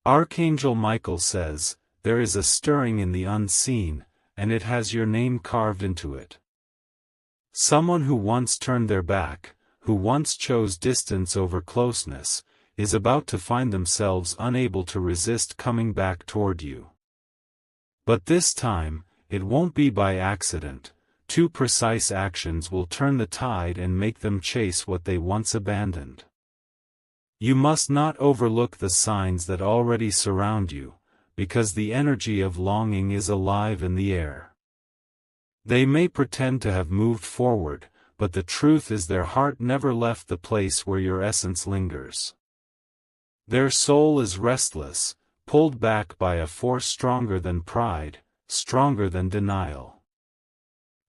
Archangel Michael says, "There is a stirring in the unseen, and it has your name carved into it." Someone who once turned their back, who once chose distance over closeness, is about to find themselves unable to resist coming back toward you. But this time, it won't be by accident. Two precise actions will turn the tide and make them chase what they once abandoned. You must not overlook the signs that already surround you, because the energy of longing is alive in the air. They may pretend to have moved forward, but the truth is their heart never left the place where your essence lingers. Their soul is restless, pulled back by a force stronger than pride, stronger than denial.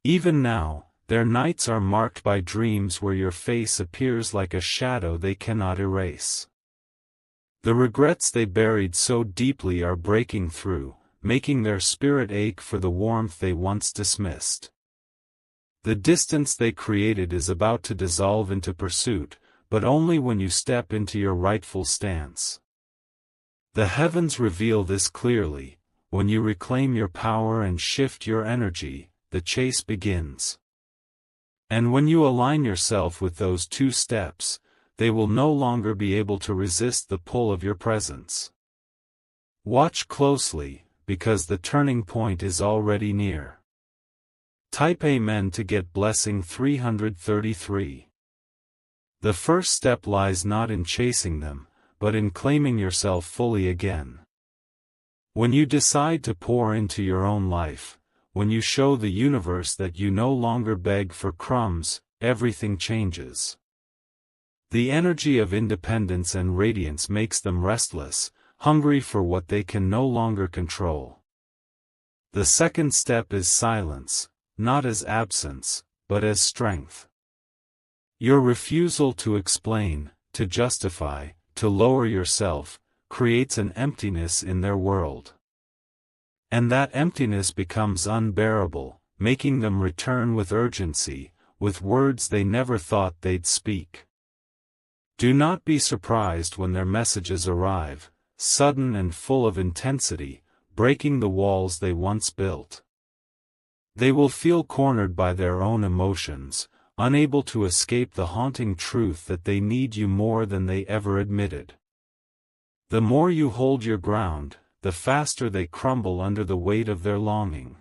Even now, their nights are marked by dreams where your face appears like a shadow they cannot erase. The regrets they buried so deeply are breaking through, making their spirit ache for the warmth they once dismissed. The distance they created is about to dissolve into pursuit, but only when you step into your rightful stance. The heavens reveal this clearly: when you reclaim your power and shift your energy, the chase begins. And when you align yourself with those two steps, they will no longer be able to resist the pull of your presence. Watch closely, because the turning point is already near. Type Amen to get blessing 333. The first step lies not in chasing them, but in claiming yourself fully again. When you decide to pour into your own life, when you show the universe that you no longer beg for crumbs, everything changes. The energy of independence and radiance makes them restless, hungry for what they can no longer control. The second step is silence, not as absence, but as strength. Your refusal to explain, to justify, to lower yourself, creates an emptiness in their world. And that emptiness becomes unbearable, making them return with urgency, with words they never thought they'd speak. Do not be surprised when their messages arrive, sudden and full of intensity, breaking the walls they once built. They will feel cornered by their own emotions, unable to escape the haunting truth that they need you more than they ever admitted. The more you hold your ground, the faster they crumble under the weight of their longing.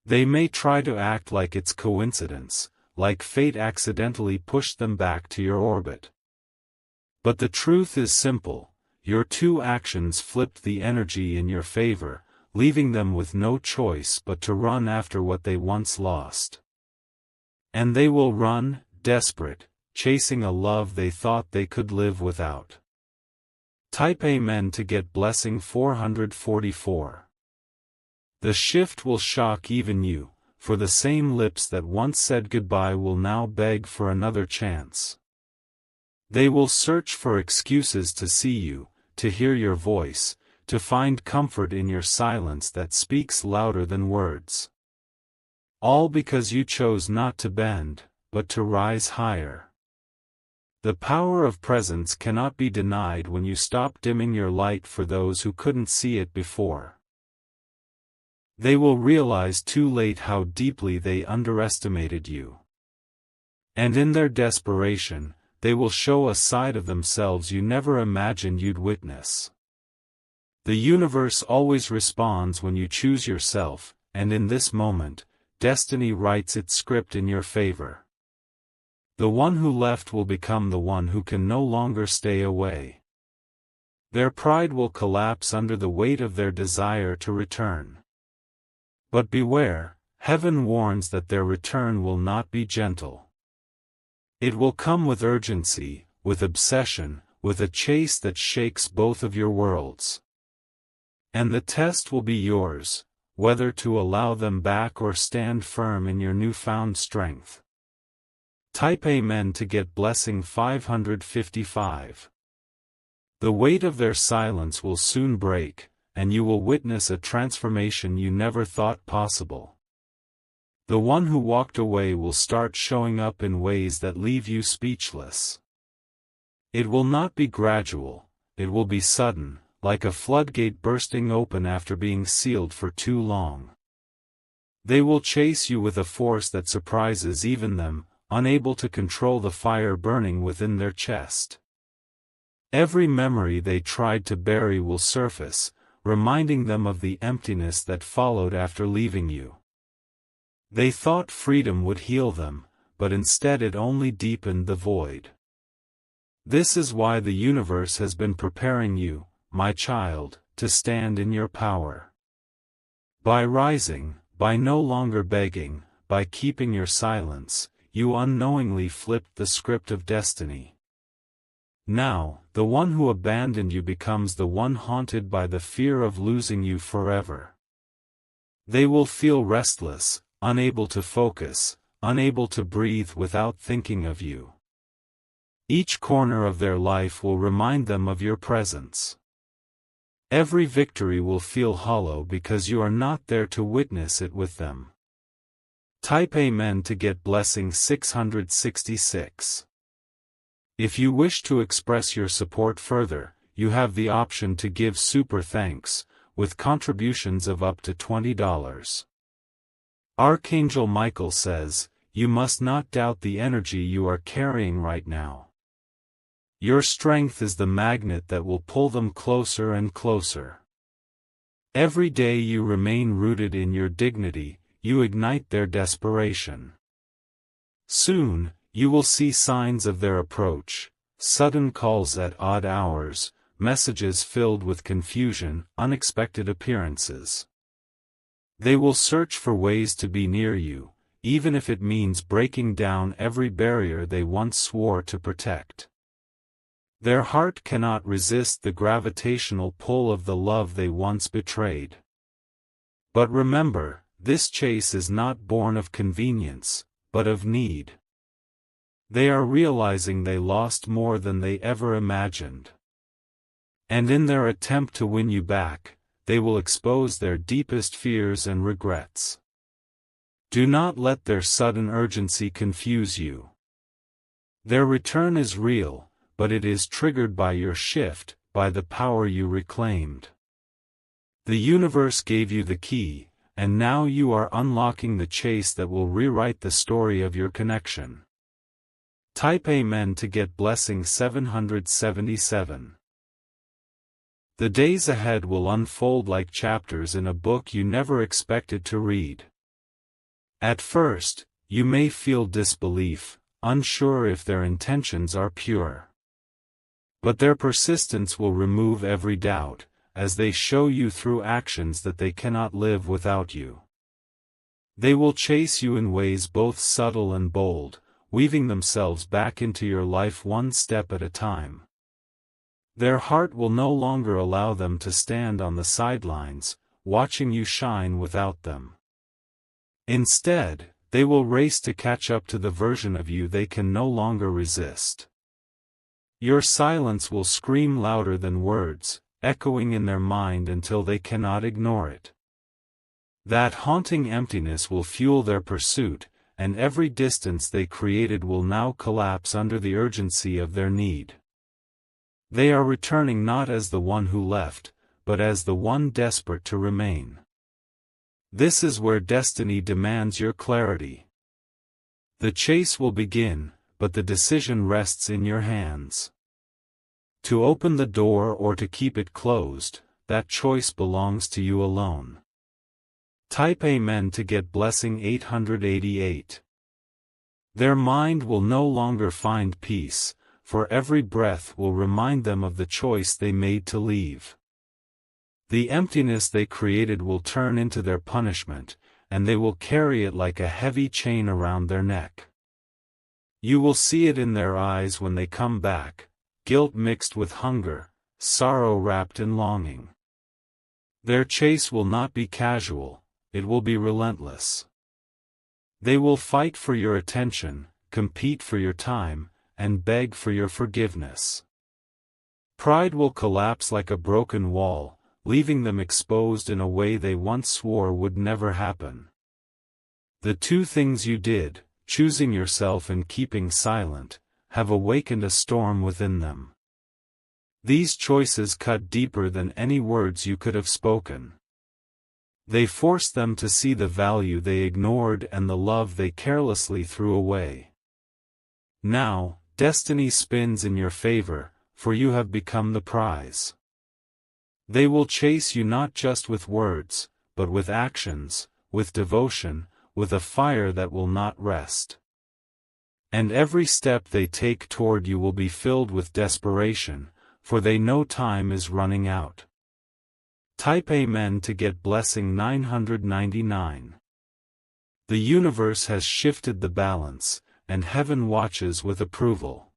They may try to act like it's coincidence, like fate accidentally pushed them back to your orbit. But the truth is simple: your two actions flipped the energy in your favor, leaving them with no choice but to run after what they once lost. And they will run, desperate, chasing a love they thought they could live without. Type Amen to get blessing 444. The shift will shock even you, for the same lips that once said goodbye will now beg for another chance. They will search for excuses to see you, to hear your voice, to find comfort in your silence that speaks louder than words. All because you chose not to bend, but to rise higher. The power of presence cannot be denied when you stop dimming your light for those who couldn't see it before. They will realize too late how deeply they underestimated you. And in their desperation, they will show a side of themselves you never imagined you'd witness. The universe always responds when you choose yourself, and in this moment, destiny writes its script in your favor. The one who left will become the one who can no longer stay away. Their pride will collapse under the weight of their desire to return. But beware, heaven warns that their return will not be gentle. It will come with urgency, with obsession, with a chase that shakes both of your worlds. And the test will be yours, whether to allow them back or stand firm in your newfound strength. Type Amen to get blessing 555. The weight of their silence will soon break, and you will witness a transformation you never thought possible. The one who walked away will start showing up in ways that leave you speechless. It will not be gradual, it will be sudden, like a floodgate bursting open after being sealed for too long. They will chase you with a force that surprises even them, unable to control the fire burning within their chest. Every memory they tried to bury will surface, reminding them of the emptiness that followed after leaving you. They thought freedom would heal them, but instead it only deepened the void. This is why the universe has been preparing you, my child, to stand in your power. By rising, by no longer begging, by keeping your silence, you unknowingly flipped the script of destiny. Now, the one who abandoned you becomes the one haunted by the fear of losing you forever. They will feel restless, unable to focus, unable to breathe without thinking of you. Each corner of their life will remind them of your presence. Every victory will feel hollow because you are not there to witness it with them. Type Amen to get blessing 666. If you wish to express your support further, you have the option to give super thanks, with contributions of up to $20. Archangel Michael says, you must not doubt the energy you are carrying right now. Your strength is the magnet that will pull them closer and closer. Every day you remain rooted in your dignity, you ignite their desperation. Soon, you will see signs of their approach, sudden calls at odd hours, messages filled with confusion, unexpected appearances. They will search for ways to be near you, even if it means breaking down every barrier they once swore to protect. Their heart cannot resist the gravitational pull of the love they once betrayed. But remember, this chase is not born of convenience, but of need. They are realizing they lost more than they ever imagined. And in their attempt to win you back, they will expose their deepest fears and regrets. Do not let their sudden urgency confuse you. Their return is real, but it is triggered by your shift, by the power you reclaimed. The universe gave you the key, and now you are unlocking the chase that will rewrite the story of your connection. Type Amen to get blessing 777. The days ahead will unfold like chapters in a book you never expected to read. At first, you may feel disbelief, unsure if their intentions are pure. But their persistence will remove every doubt, as they show you through actions that they cannot live without you. They will chase you in ways both subtle and bold, weaving themselves back into your life one step at a time. Their heart will no longer allow them to stand on the sidelines, watching you shine without them. Instead, they will race to catch up to the version of you they can no longer resist. Your silence will scream louder than words, echoing in their mind until they cannot ignore it. That haunting emptiness will fuel their pursuit, and every distance they created will now collapse under the urgency of their need. They are returning not as the one who left, but as the one desperate to remain. This is where destiny demands your clarity. The chase will begin, but the decision rests in your hands. To open the door or to keep it closed, that choice belongs to you alone. Type Amen to get blessing 888. Their mind will no longer find peace, for every breath will remind them of the choice they made to leave. The emptiness they created will turn into their punishment, and they will carry it like a heavy chain around their neck. You will see it in their eyes when they come back, guilt mixed with hunger, sorrow wrapped in longing. Their chase will not be casual, it will be relentless. They will fight for your attention, compete for your time, and beg for your forgiveness. Pride will collapse like a broken wall, leaving them exposed in a way they once swore would never happen. The two things you did, choosing yourself and keeping silent, have awakened a storm within them. These choices cut deeper than any words you could have spoken. They forced them to see the value they ignored and the love they carelessly threw away. Now, destiny spins in your favor, for you have become the prize. They will chase you not just with words, but with actions, with devotion, with a fire that will not rest. And every step they take toward you will be filled with desperation, for they know time is running out. Type Amen to get blessing 999. The universe has shifted the balance, and heaven watches with approval.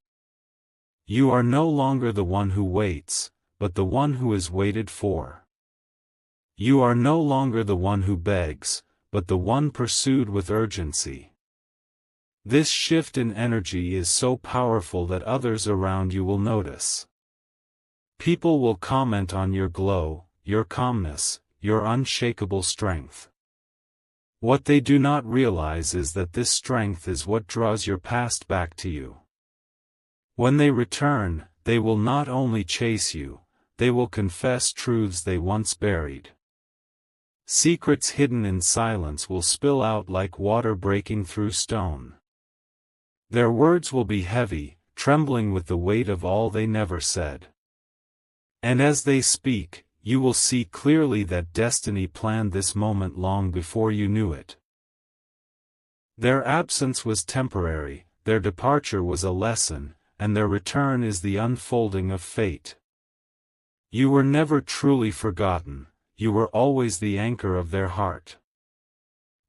You are no longer the one who waits, but the one who is waited for. You are no longer the one who begs, but the one pursued with urgency. This shift in energy is so powerful that others around you will notice. People will comment on your glow, your calmness, your unshakable strength. What they do not realize is that this strength is what draws your past back to you. When they return, they will not only chase you, they will confess truths they once buried. Secrets hidden in silence will spill out like water breaking through stone. Their words will be heavy, trembling with the weight of all they never said. And as they speak, you will see clearly that destiny planned this moment long before you knew it. Their absence was temporary, their departure was a lesson, and their return is the unfolding of fate. You were never truly forgotten, you were always the anchor of their heart.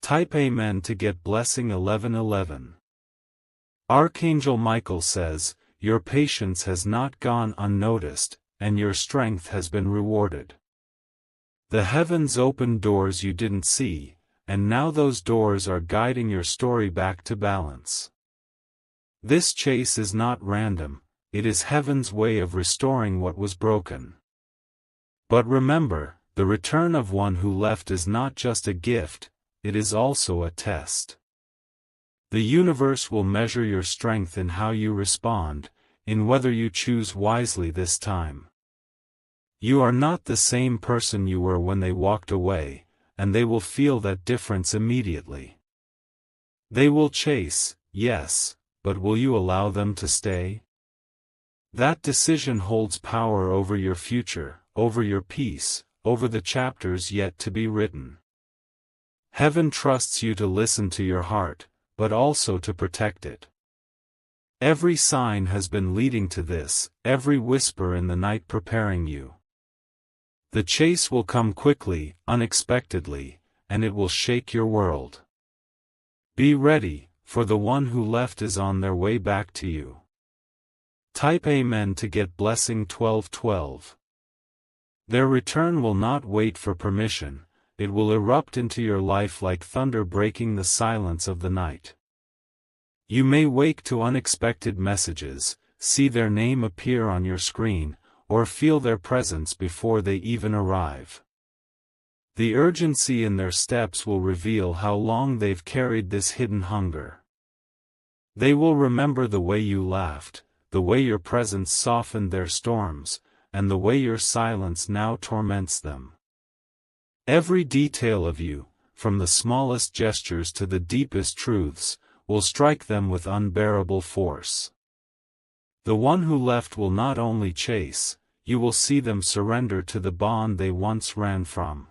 Type Amen to get blessing 1111. Archangel Michael says, your patience has not gone unnoticed, and your strength has been rewarded. The heavens opened doors you didn't see, and now those doors are guiding your story back to balance. This chase is not random, it is heaven's way of restoring what was broken. But remember, the return of one who left is not just a gift, it is also a test. The universe will measure your strength in how you respond, in whether you choose wisely this time. You are not the same person you were when they walked away, and they will feel that difference immediately. They will chase, yes, but will you allow them to stay? That decision holds power over your future, over your peace, over the chapters yet to be written. Heaven trusts you to listen to your heart, but also to protect it. Every sign has been leading to this, every whisper in the night preparing you. The chase will come quickly, unexpectedly, and it will shake your world. Be ready, for the one who left is on their way back to you. Type Amen to get blessing 1212. Their return will not wait for permission, it will erupt into your life like thunder breaking the silence of the night. You may wake to unexpected messages, see their name appear on your screen, or feel their presence before they even arrive. The urgency in their steps will reveal how long they've carried this hidden hunger. They will remember the way you laughed, the way your presence softened their storms, and the way your silence now torments them. Every detail of you, from the smallest gestures to the deepest truths, will strike them with unbearable force. The one who left will not only chase, you will see them surrender to the bond they once ran from.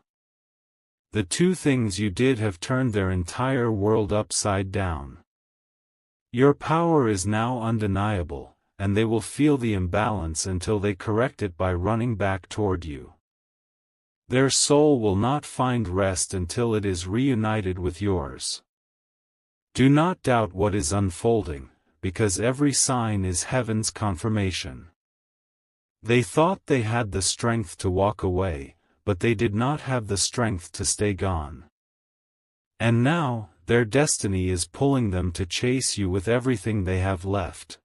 The two things you did have turned their entire world upside down. Your power is now undeniable, and they will feel the imbalance until they correct it by running back toward you. Their soul will not find rest until it is reunited with yours. Do not doubt what is unfolding, because every sign is heaven's confirmation. They thought they had the strength to walk away, but they did not have the strength to stay gone. And now, their destiny is pulling them to chase you with everything they have left.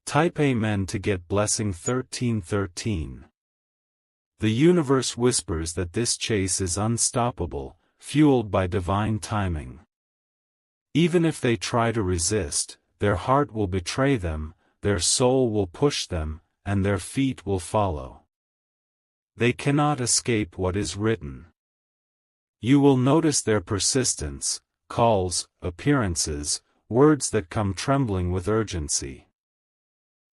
Type Amen to get blessing 1313. The universe whispers that this chase is unstoppable, fueled by divine timing. Even if they try to resist, their heart will betray them, their soul will push them, and their feet will follow. They cannot escape what is written. You will notice their persistence, calls, appearances, words that come trembling with urgency.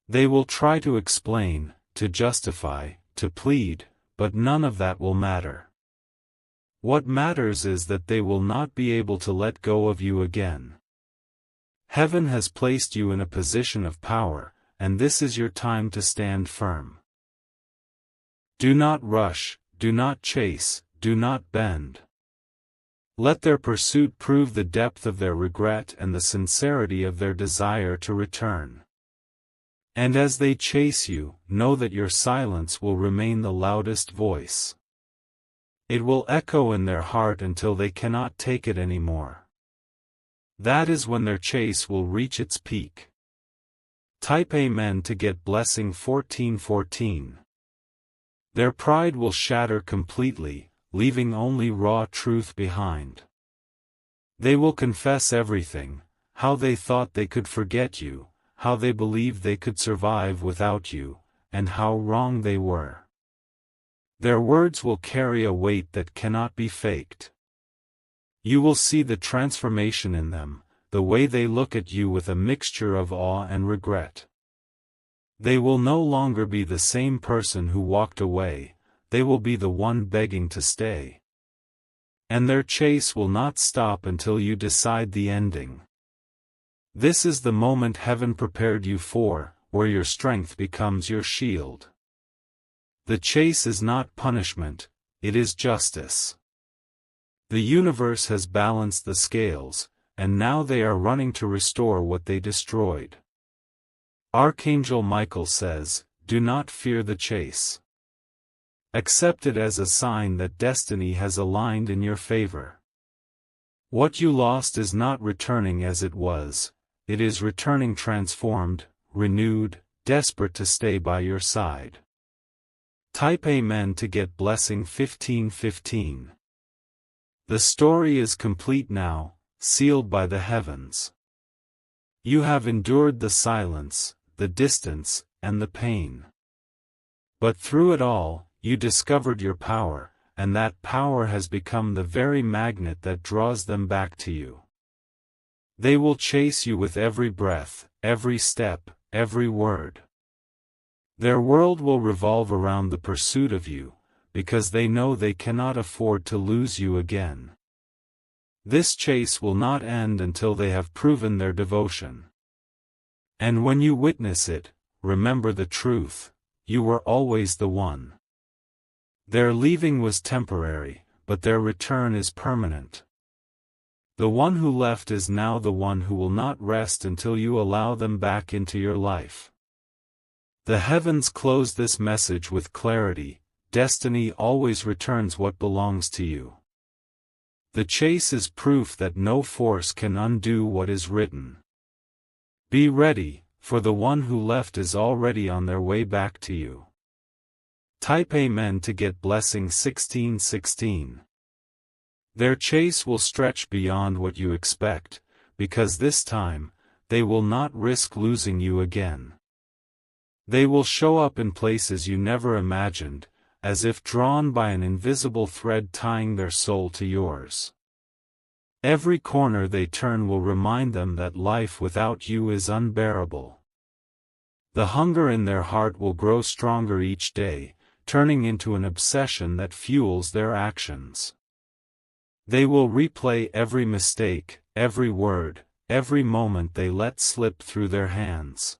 They will try to explain, to justify, to plead, but none of that will matter. What matters is that they will not be able to let go of you again. Heaven has placed you in a position of power, and this is your time to stand firm. Do not rush, do not chase, do not bend. Let their pursuit prove the depth of their regret and the sincerity of their desire to return. And as they chase you, know that your silence will remain the loudest voice. It will echo in their heart until they cannot take it anymore. That is when their chase will reach its peak. Type Amen to get blessing 1414. Their pride will shatter completely, leaving only raw truth behind. They will confess everything, how they thought they could forget you, how they believed they could survive without you, and how wrong they were. Their words will carry a weight that cannot be faked. You will see the transformation in them, the way they look at you with a mixture of awe and regret. They will no longer be the same person who walked away, they will be the one begging to stay. And their chase will not stop until you decide the ending. This is the moment heaven prepared you for, where your strength becomes your shield. The chase is not punishment, it is justice. The universe has balanced the scales, and now they are running to restore what they destroyed. Archangel Michael says, "Do not fear the chase. Accept it as a sign that destiny has aligned in your favor. What you lost is not returning as it was, it is returning transformed, renewed, desperate to stay by your side." Type Amen to get blessing 1515. The story is complete now, sealed by the heavens. You have endured the silence, the distance, and the pain. But through it all, you discovered your power, and that power has become the very magnet that draws them back to you. They will chase you with every breath, every step, every word. Their world will revolve around the pursuit of you, because they know they cannot afford to lose you again. This chase will not end until they have proven their devotion. And when you witness it, remember the truth, you were always the one. Their leaving was temporary, but their return is permanent. The one who left is now the one who will not rest until you allow them back into your life. The heavens close this message with clarity: destiny always returns what belongs to you. The chase is proof that no force can undo what is written. Be ready, for the one who left is already on their way back to you. Type Amen to get blessing 1616. Their chase will stretch beyond what you expect, because this time, they will not risk losing you again. They will show up in places you never imagined, as if drawn by an invisible thread tying their soul to yours. Every corner they turn will remind them that life without you is unbearable. The hunger in their heart will grow stronger each day, turning into an obsession that fuels their actions. They will replay every mistake, every word, every moment they let slip through their hands.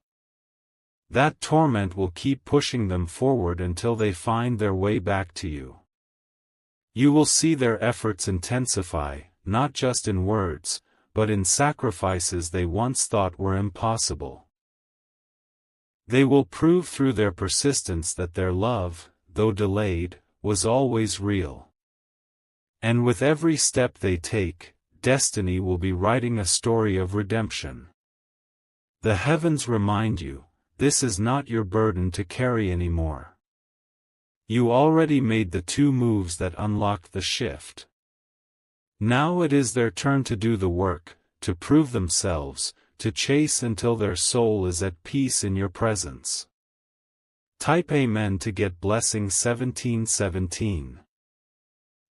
That torment will keep pushing them forward until they find their way back to you. You will see their efforts intensify, not just in words, but in sacrifices they once thought were impossible. They will prove through their persistence that their love, though delayed, was always real. And with every step they take, destiny will be writing a story of redemption. The heavens remind you, this is not your burden to carry anymore. You already made the 2 moves that unlocked the shift. Now it is their turn to do the work, to prove themselves, to chase until their soul is at peace in your presence. Type Amen to get blessing 1717.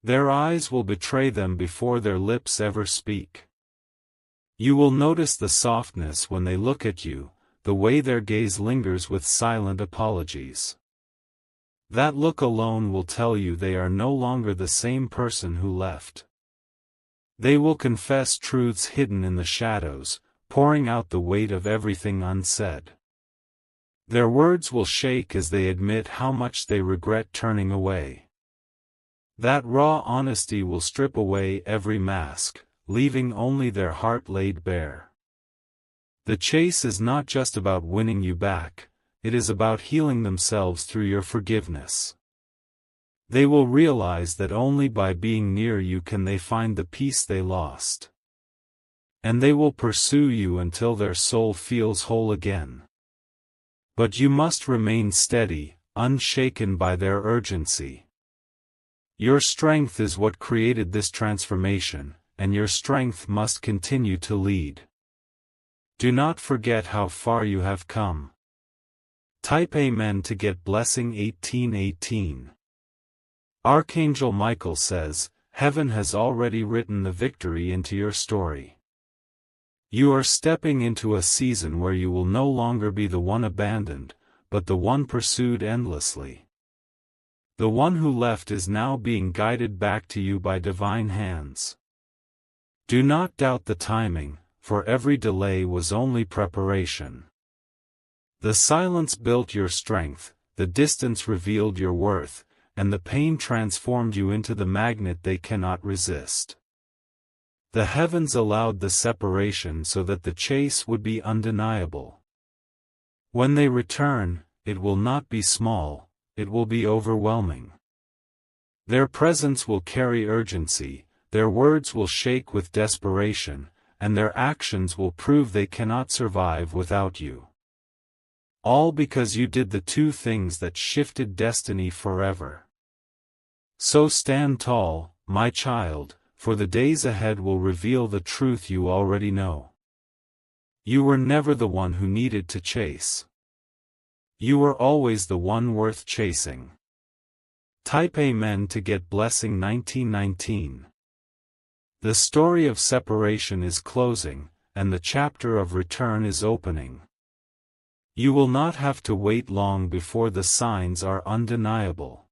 Their eyes will betray them before their lips ever speak. You will notice the softness when they look at you, the way their gaze lingers with silent apologies. That look alone will tell you they are no longer the same person who left. They will confess truths hidden in the shadows, pouring out the weight of everything unsaid. Their words will shake as they admit how much they regret turning away. That raw honesty will strip away every mask, leaving only their heart laid bare. The chase is not just about winning you back, it is about healing themselves through your forgiveness. They will realize that only by being near you can they find the peace they lost. And they will pursue you until their soul feels whole again. But you must remain steady, unshaken by their urgency. Your strength is what created this transformation, and your strength must continue to lead. Do not forget how far you have come. Type Amen to get blessing 1818. Archangel Michael says, Heaven has already written the victory into your story. You are stepping into a season where you will no longer be the one abandoned, but the one pursued endlessly. The one who left is now being guided back to you by divine hands. Do not doubt the timing, for every delay was only preparation. The silence built your strength, the distance revealed your worth, and the pain transformed you into the magnet they cannot resist. The heavens allowed the separation so that the chase would be undeniable. When they return, it will not be small, it will be overwhelming. Their presence will carry urgency, their words will shake with desperation, and their actions will prove they cannot survive without you. All because you did the two things that shifted destiny forever. So stand tall, my child, for the days ahead will reveal the truth you already know. You were never the one who needed to chase. You were always the one worth chasing. Type Amen to get blessing 1919. The story of separation is closing, and the chapter of return is opening. You will not have to wait long before the signs are undeniable.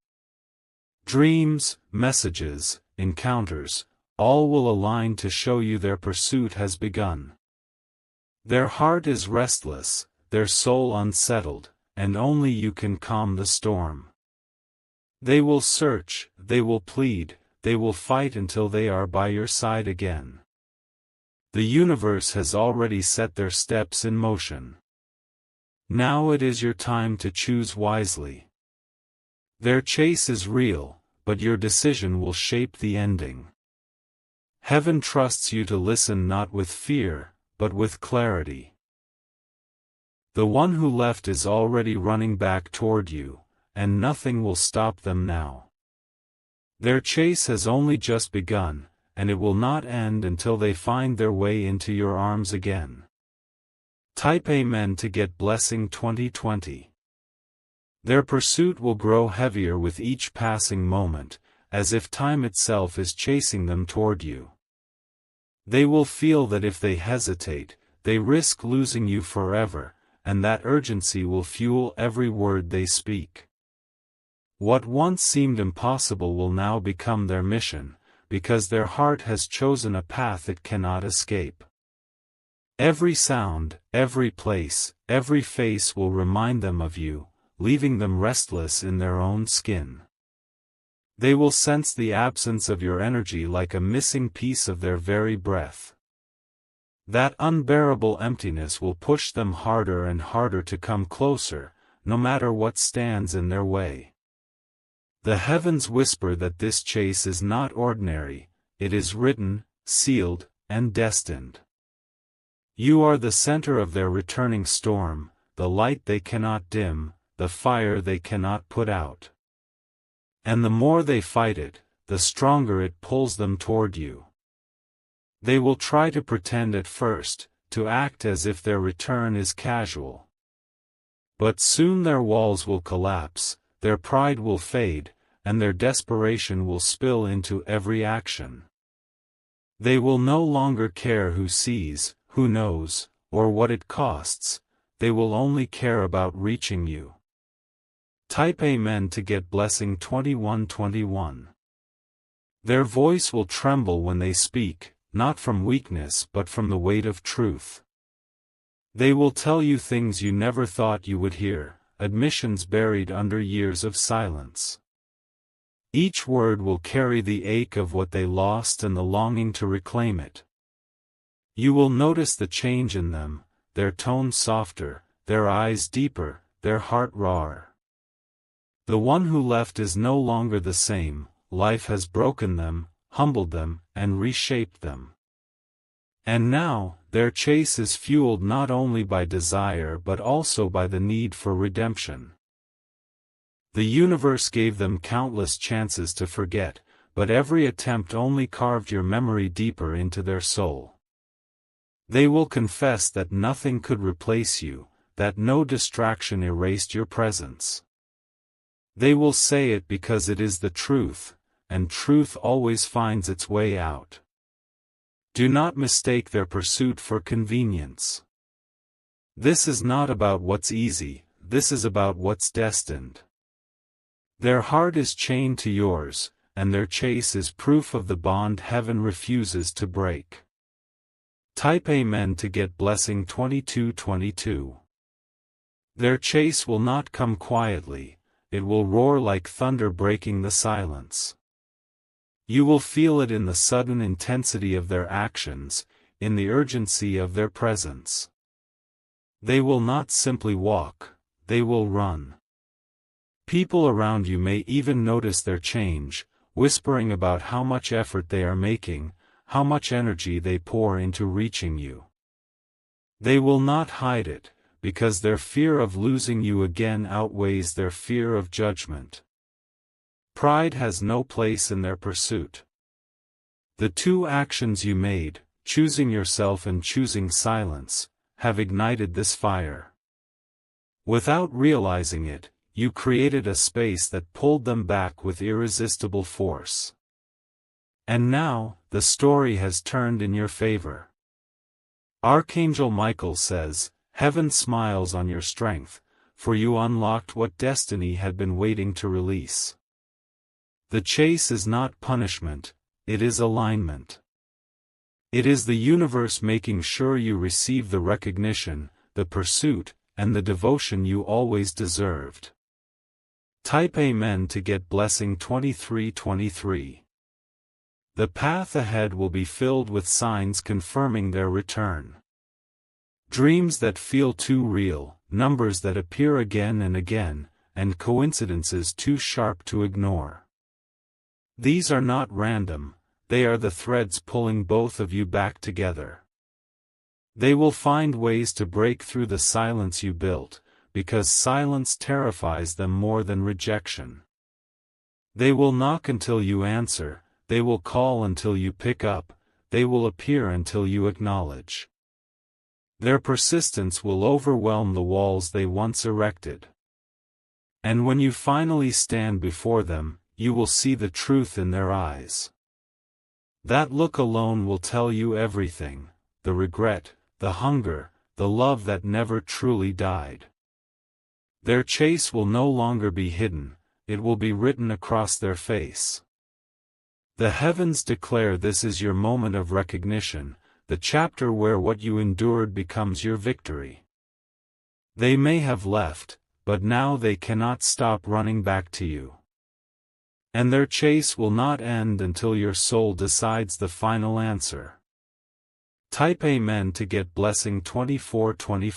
Dreams, messages, encounters, all will align to show you their pursuit has begun. Their heart is restless, their soul unsettled, and only you can calm the storm. They will search, they will plead, they will fight until they are by your side again. The universe has already set their steps in motion. Now it is your time to choose wisely. Their chase is real, but your decision will shape the ending. Heaven trusts you to listen not with fear, but with clarity. The one who left is already running back toward you, and nothing will stop them now. Their chase has only just begun, and it will not end until they find their way into your arms again. Type Amen to get blessing 2020. Their pursuit will grow heavier with each passing moment, as if time itself is chasing them toward you. They will feel that if they hesitate, they risk losing you forever, and that urgency will fuel every word they speak. What once seemed impossible will now become their mission, because their heart has chosen a path it cannot escape. Every sound, every place, every face will remind them of you, leaving them restless in their own skin. They will sense the absence of your energy like a missing piece of their very breath. That unbearable emptiness will push them harder and harder to come closer, no matter what stands in their way. The heavens whisper that this chase is not ordinary, it is written, sealed, and destined. You are the center of their returning storm, the light they cannot dim, the fire they cannot put out. And the more they fight it, the stronger it pulls them toward you. They will try to pretend at first, to act as if their return is casual. But soon their walls will collapse, their pride will fade, and their desperation will spill into every action. They will no longer care who sees, who knows, or what it costs, they will only care about reaching you. Type Amen to get blessing 2121. Their voice will tremble when they speak, not from weakness but from the weight of truth. They will tell you things you never thought you would hear, admissions buried under years of silence. Each word will carry the ache of what they lost and the longing to reclaim it. You will notice the change in them, their tone softer, their eyes deeper, their heart rawer. The one who left is no longer the same, life has broken them, humbled them, and reshaped them. And now, their chase is fueled not only by desire but also by the need for redemption. The universe gave them countless chances to forget, but every attempt only carved your memory deeper into their soul. They will confess that nothing could replace you, that no distraction erased your presence. They will say it because it is the truth, and truth always finds its way out. Do not mistake their pursuit for convenience. This is not about what's easy, this is about what's destined. Their heart is chained to yours, and their chase is proof of the bond heaven refuses to break. Type Amen to get blessing 2222. Their chase will not come quietly, it will roar like thunder breaking the silence. You will feel it in the sudden intensity of their actions, in the urgency of their presence. They will not simply walk, they will run. People around you may even notice their change, whispering about how much effort they are making, how much energy they pour into reaching you. They will not hide it, because their fear of losing you again outweighs their fear of judgment. Pride has no place in their pursuit. The two actions you made, choosing yourself and choosing silence, have ignited this fire. Without realizing it, you created a space that pulled them back with irresistible force. And now, the story has turned in your favor. Archangel Michael says, "Heaven smiles on your strength, for you unlocked what destiny had been waiting to release." The chase is not punishment, it is alignment. It is the universe making sure you receive the recognition, the pursuit, and the devotion you always deserved. Type Amen to get blessing 2323. The path ahead will be filled with signs confirming their return. Dreams that feel too real, numbers that appear again and again, and coincidences too sharp to ignore. These are not random, they are the threads pulling both of you back together. They will find ways to break through the silence you built, because silence terrifies them more than rejection. They will knock until you answer, they will call until you pick up, they will appear until you acknowledge. Their persistence will overwhelm the walls they once erected. And when you finally stand before them, you will see the truth in their eyes. That look alone will tell you everything, the regret, the hunger, the love that never truly died. Their chase will no longer be hidden, it will be written across their face. The heavens declare this is your moment of recognition, the chapter where what you endured becomes your victory. They may have left, but now they cannot stop running back to you. And their chase will not end until your soul decides the final answer. Type Amen to get blessing 2425.